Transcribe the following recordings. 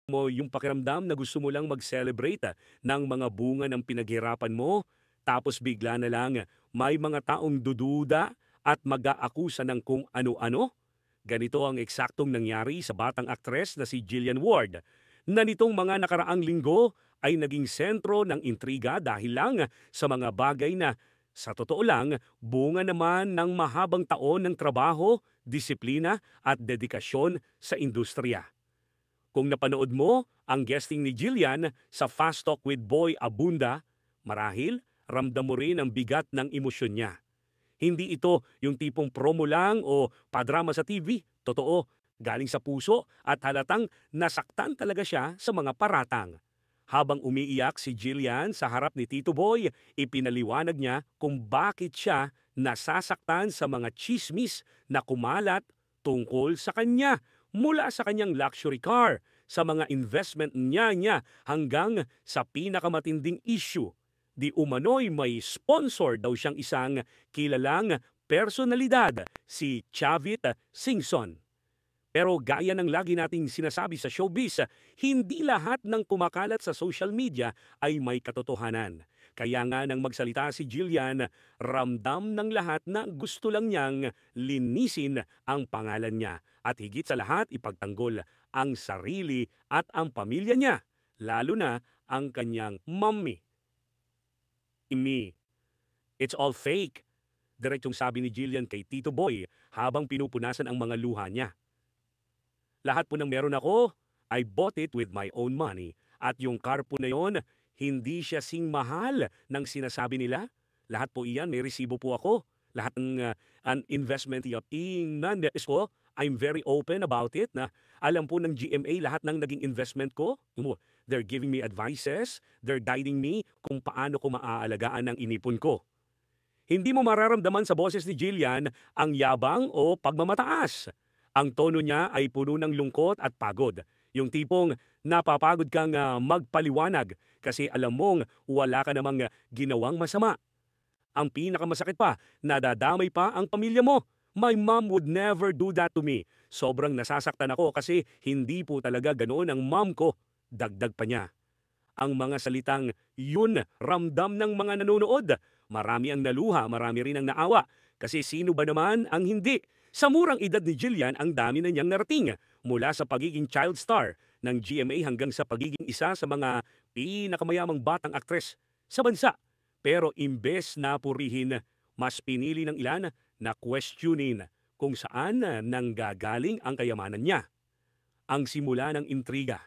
mo yung pakiramdam na gusto mo lang mag-celebrate ng mga bunga ng pinaghirapan mo, tapos bigla na lang may mga taong dududa at mag-aakusa ng kung ano-ano? Ganito ang eksaktong nangyari sa batang aktres na si Jillian Ward, na nitong mga nakaraang linggo ay naging sentro ng intriga dahil lang sa mga bagay na sa totoo lang bunga naman ng mahabang taon ng trabaho, disiplina at dedikasyon sa industriya. Kung napanood mo ang guesting ni Jillian sa Fast Talk with Boy Abunda, marahil ramdam mo rin ang bigat ng emosyon niya. Hindi ito yung tipong promo lang o padrama sa TV. Totoo, galing sa puso at halatang nasaktan talaga siya sa mga paratang. Habang umiiyak si Jillian sa harap ni Tito Boy, ipinaliwanag niya kung bakit siya nasasaktan sa mga chismis na kumalat tungkol sa kanya, mula sa kanyang luxury car, sa mga investment niya hanggang sa pinakamatinding issue. Di umano'y may sponsor daw siyang isang kilalang personalidad, si Chavit Singson. Pero gaya ng lagi nating sinasabi sa showbiz, hindi lahat ng kumakalat sa social media ay may katotohanan. Kaya nga nang magsalita si Jillian, ramdam ng lahat na gusto lang niyang linisin ang pangalan niya at higit sa lahat ipagtanggol ang sarili at ang pamilya niya, lalo na ang kanyang mommy. Me. It's all fake. Diretsong sabi ni Jillian kay Tito Boy habang pinupunasan ang mga luha niya. Lahat po ng meron ako, I bought it with my own money. At yung car po na yon, hindi siya sing mahal ng sinasabi nila. Lahat po iyan, may resibo po ako. Lahat ng an investment nandis ko, I'm very open about it na alam po ng GMA lahat ng naging investment ko. They're giving me advices, they're guiding me kung paano ko maaalagaan ang inipon ko. Hindi mo mararamdaman sa boses ni Jillian ang yabang o pagmamataas. Ang tono niya ay puno ng lungkot at pagod. Yung tipong napapagod kang magpaliwanag kasi alam mong wala ka namang ginawang masama. Ang pinakamasakit pa, nadadamay pa ang pamilya mo. My mom would never do that to me. Sobrang nasasaktan ako kasi hindi po talaga ganoon ang mom ko. Dagdag pa niya. Ang mga salitang yun ramdam ng mga nanonood. Marami ang naluha, marami rin ang naawa. Kasi sino ba naman ang hindi? Sa murang edad ni Jillian, ang dami na niyang narating. Mula sa pagiging child star ng GMA hanggang sa pagiging isa sa mga pinakamayamang batang aktres sa bansa. Pero imbes na purihin, mas pinili ng ilan na questionin kung saan nanggagaling ang kayamanan niya. Ang simula ng intriga.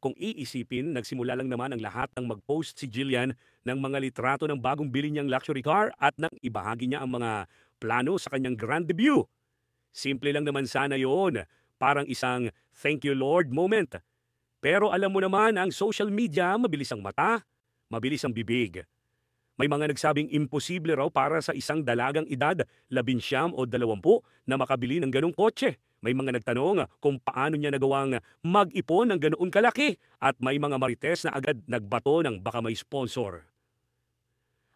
Kung iisipin, nagsimula lang naman ang lahat ng mag-post si Jillian ng mga litrato ng bagong bili niyang luxury car at nang ibahagi niya ang mga plano sa kanyang grand debut. Simple lang naman sana yun, parang isang thank you Lord moment. Pero alam mo naman, ang social media, mabilis ang mata, mabilis ang bibig. May mga nagsabing imposible raw para sa isang dalagang edad, 19 o 20, na makabili ng ganong kotse. May mga nagtanong kung paano niya nagawang mag-ipon ng ganoon kalaki at may mga marites na agad nagbato ng baka may sponsor.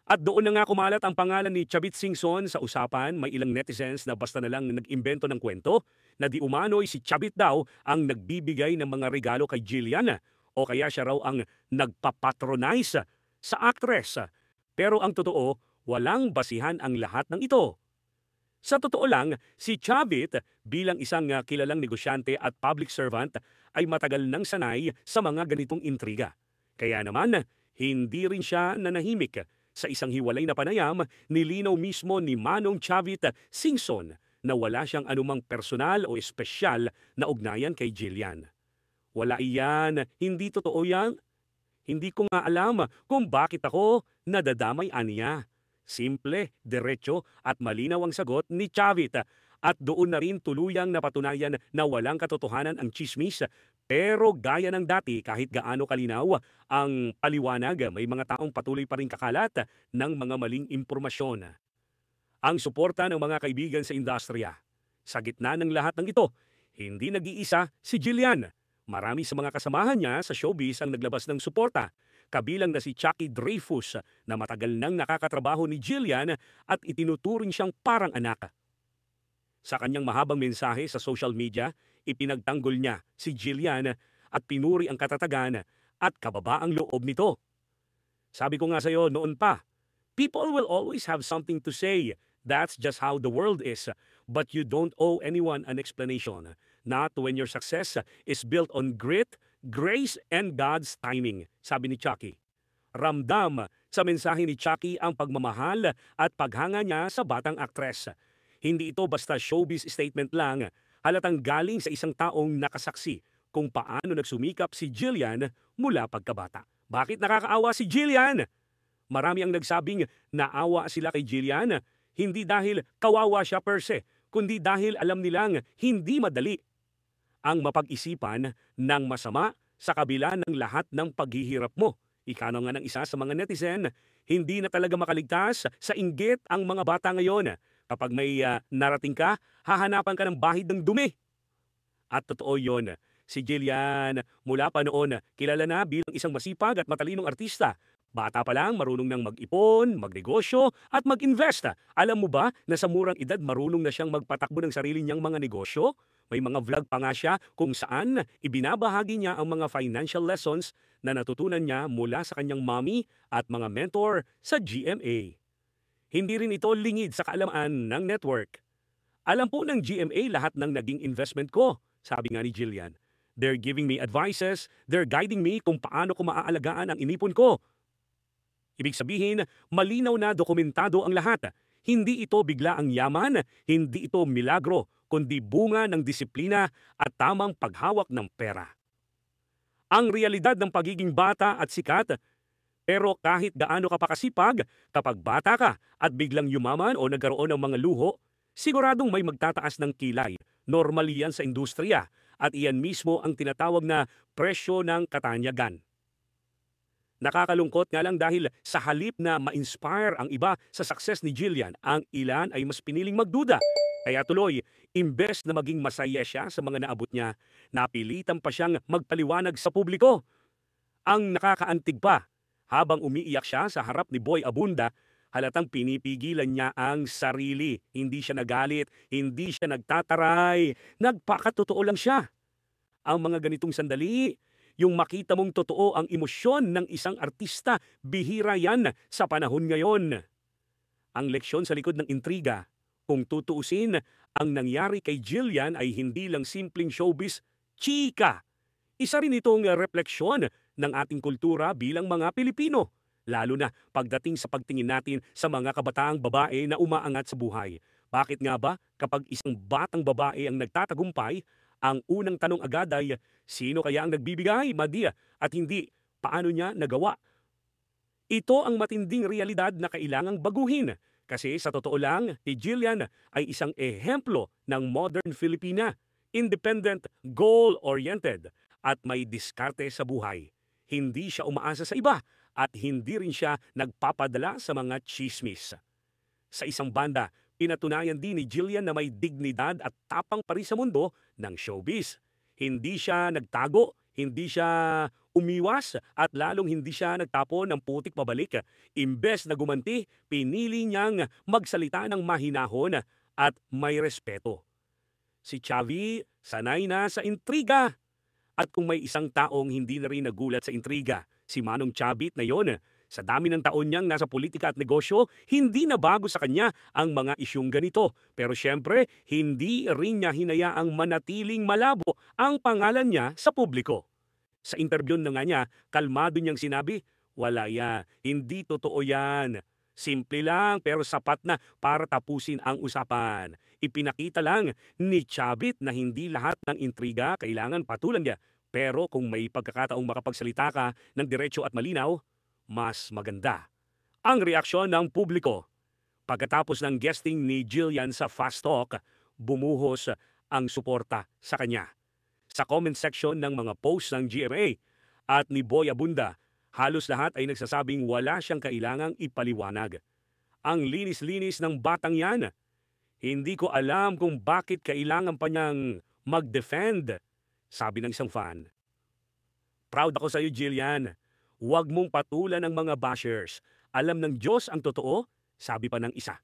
At doon na nga kumalat ang pangalan ni Chavit Singson sa usapan. May ilang netizens na basta na lang nag-imbento ng kwento na di umano'y si Chavit daw ang nagbibigay ng mga regalo kay Jillian o kaya siya raw ang nagpapatronize sa actress. Pero ang totoo, walang basihan ang lahat ng ito. Sa totoo lang, si Chavit bilang isang kilalang negosyante at public servant ay matagal nang sanay sa mga ganitong intriga. Kaya naman, hindi rin siya nanahimik. Sa isang hiwalay na panayam, nilinaw mismo ni Manong Chavit Singson na wala siyang anumang personal o espesyal na ugnayan kay Jillian. Wala iyan, hindi totoo yan. Hindi ko nga alam kung bakit ako nadadamay aniya. Simple, diretso at malinaw ang sagot ni Chavit. At doon na rin tuluyang napatunayan na walang katotohanan ang chismis. Pero gaya ng dati, kahit gaano kalinaw ang paliwanag, may mga taong patuloy pa rin kakalat ng mga maling impormasyon. Ang suporta ng mga kaibigan sa industriya. Sa gitna ng lahat ng ito, hindi nag-iisa si Jillian. Marami sa mga kasamahan niya sa showbiz ang naglabas ng suporta. Kabilang na si Chucky Dreyfus na matagal nang nakakatrabaho ni Jillian at itinuturing siyang parang anak. Sa kanyang mahabang mensahe sa social media, ipinagtanggol niya si Jillian at pinuri ang katatagan at kababaang loob nito. Sabi ko nga sa iyo noon pa, people will always have something to say. That's just how the world is. But you don't owe anyone an explanation. Not when your success is built on grit, grace, and God's timing, sabi ni Chucky. Ramdam sa mensahe ni Chucky ang pagmamahal at paghanga niya sa batang aktres. Hindi ito basta showbiz statement lang, halatang galing sa isang taong nakasaksi kung paano nagsumikap si Jillian mula pagkabata. Bakit nakakaawa si Jillian? Marami ang nagsabing naawa sila kay Jillian, hindi dahil kawawa siya per se, kundi dahil alam nilang hindi madali ang mapag-isipan ng masama sa kabila ng lahat ng paghihirap mo. Ika na nga ng isa sa mga netizen, hindi na talaga makaligtas sa inggit ang mga bata ngayon. Kapag may narating ka, hahanapan ka ng bahid ng dumi. At totoo yon. Si Jillian, mula pa noon, kilala na bilang isang masipag at matalinong artista. Bata pa lang, marunong nang mag-ipon, magnegosyo, at mag-invest. Alam mo ba na sa murang edad marunong na siyang magpatakbo ng sarili niyang mga negosyo? May mga vlog pa nga siya kung saan ibinabahagi niya ang mga financial lessons na natutunan niya mula sa kanyang mommy at mga mentor sa GMA. Hindi rin ito lingid sa kaalaman ng network. Alam po ng GMA lahat ng naging investment ko, sabi nga ni Jillian. They're giving me advices, they're guiding me kung paano ko maaalagaan ang inipon ko. Ibig sabihin, malinaw na dokumentado ang lahat. Hindi ito bigla ang yaman, hindi ito milagro, kundi bunga ng disiplina at tamang paghawak ng pera. Ang realidad ng pagiging bata at sikat, pero kahit gaano ka pa kasipag, kapag bata ka at biglang yumaman o nagkaroon ng mga luho, siguradong may magtataas ng kilay. Normal yan sa industriya at iyan mismo ang tinatawag na presyo ng katanyagan. Nakakalungkot nga lang dahil sa halip na ma-inspire ang iba sa success ni Jillian, ang ilan ay mas piniling magduda. Kaya tuloy, imbes na maging masaya siya sa mga naabot niya, napilitan pa siyang magpaliwanag sa publiko. Ang nakakaantig pa, habang umiiyak siya sa harap ni Boy Abunda, halatang pinipigilan niya ang sarili. Hindi siya nagalit, hindi siya nagtataray, nagpakatotoo lang siya. Ang mga ganitong sandali, yung makita mong totoo ang emosyon ng isang artista, bihira yan sa panahon ngayon. Ang leksyon sa likod ng intriga, kung tutuusin, ang nangyari kay Jillian ay hindi lang simpleng showbiz, chika. Isa rin itong refleksyon ng ating kultura bilang mga Pilipino, lalo na pagdating sa pagtingin natin sa mga kabataang babae na umaangat sa buhay. Bakit nga ba kapag isang batang babae ang nagtatagumpay, ang unang tanong agad ay, sino kaya ang nagbibigay, Madia, at hindi, paano niya nagawa? Ito ang matinding realidad na kailangang baguhin. Kasi sa totoo lang, si Jillian ay isang ehemplo ng modern Filipina. Independent, goal-oriented, at may diskarte sa buhay. Hindi siya umaasa sa iba, at hindi rin siya nagpapadala sa mga chismis. Sa isang banda, pinatunayan din ni Jillian na may dignidad at tapang pa rin sa mundo ng showbiz. Hindi siya nagtago, hindi siya umiwas, at lalong hindi siya nagtapon ng putik pabalik. Imbes na gumanti, pinili niyang magsalita ng mahinahon at may respeto. Si Chavi, sanay na sa intriga. At kung may isang taong hindi na rin nagulat sa intriga, si Manong Chavit na yon. Sa dami ng taon niyang nasa politika at negosyo, hindi na bago sa kanya ang mga isyung ganito. Pero syempre, hindi rin niya hinayaang manatiling malabo ang pangalan niya sa publiko. Sa interview na nga niya, kalmado niyang sinabi, wala yan, hindi totoo yan. Simple lang pero sapat na para tapusin ang usapan. Ipinakita lang ni Chavit na hindi lahat ng intriga kailangan patulan niya. Pero kung may pagkakataong makapagsalita ka ng diretso at malinaw, mas maganda. Ang reaksyon ng publiko. Pagkatapos ng guesting ni Jillian sa Fast Talk, bumuhos ang suporta sa kanya. Sa comment section ng mga posts ng GMA at ni Boy Abunda, halos lahat ay nagsasabing wala siyang kailangang ipaliwanag. Ang linis-linis ng batang yan. Hindi ko alam kung bakit kailangan pa niyang mag-defend, sabi ng isang fan. Proud ako sa iyo, Jillian. Huwag mong patulan ng mga bashers. Alam ng Diyos ang totoo, sabi pa ng isa.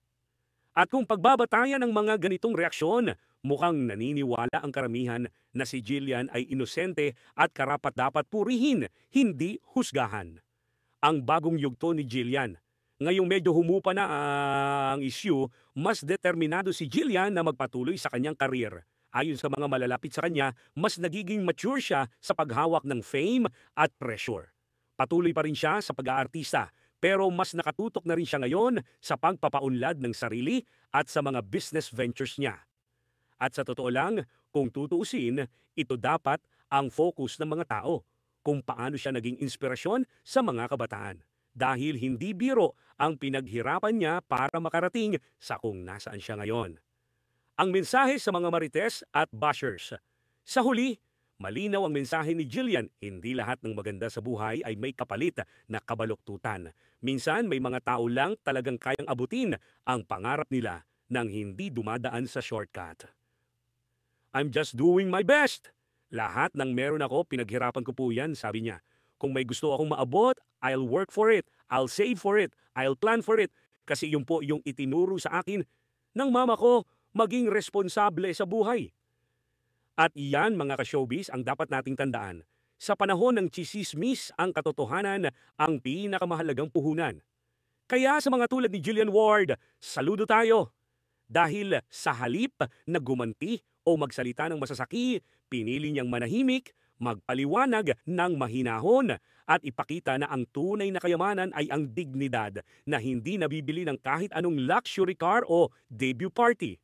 At kung pagbabatayan ng mga ganitong reaksyon, Mukhang naniniwala ang karamihan na si Jillian ay inosente at karapat-dapat purihin, hindi husgahan. Ang bagong yugto ni Jillian. Ngayong medyo humupa na ang issue, mas determinado si Jillian na magpatuloy sa kanyang karir. Ayon sa mga malalapit sa kanya, mas nagiging mature siya sa paghawak ng fame at pressure. Patuloy pa rin siya sa pag-aartista, pero mas nakatutok na rin siya ngayon sa pagpapaunlad ng sarili at sa mga business ventures niya. At sa totoo lang, kung tutuusin, ito dapat ang focus ng mga tao, kung paano siya naging inspirasyon sa mga kabataan. Dahil hindi biro ang pinaghirapan niya para makarating sa kung nasaan siya ngayon. Ang mensahe sa mga marites at bashers. Sa huli, malinaw ang mensahe ni Jillian, hindi lahat ng maganda sa buhay ay may kapalit na kabaluktutan. Minsan may mga tao lang talagang kayang abutin ang pangarap nila nang hindi dumadaan sa shortcut. I'm just doing my best. Lahat ng meron ako, pinaghirapan ko po yan, sabi niya. Kung may gusto akong maabot, I'll work for it, I'll save for it, I'll plan for it. Kasi yun po yung itinuro sa akin ng mama ko, maging responsable sa buhay. At iyan mga ka-showbiz ang dapat nating tandaan. Sa panahon ng chisismis, ang katotohanan ang pinakamahalagang puhunan. Kaya sa mga tulad ni Jillian Ward, saludo tayo. Dahil sa halip na gumanti o magsalita ng masasaki, pinili niyang manahimik, magpaliwanag ng mahinahon at ipakita na ang tunay na kayamanan ay ang dignidad na hindi nabibili ng kahit anong luxury car o debut party.